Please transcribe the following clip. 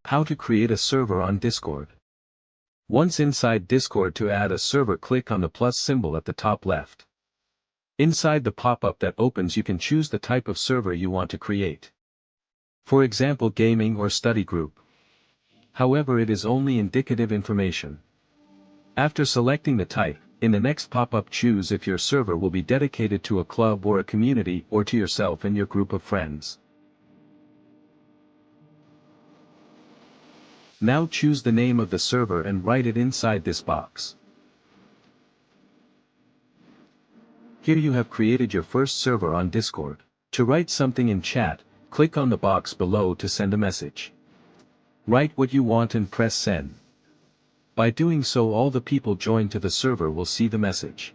How to create a server on Discord. Once inside Discord, to add a server, click on the plus symbol at the top left. Inside the pop-up that opens, you can choose the type of server you want to create. For example, gaming or study group. However, it is only indicative information. After selecting the type, in the next pop-up choose if your server will be dedicated to a club or a community, or to yourself and your group of friends. Now choose the name of the server and write it inside this box. Here you have created your first server on Discord. To write something in chat, click on the box below to send a message. Write what you want and press send. By doing so, all the people joined to the server will see the message.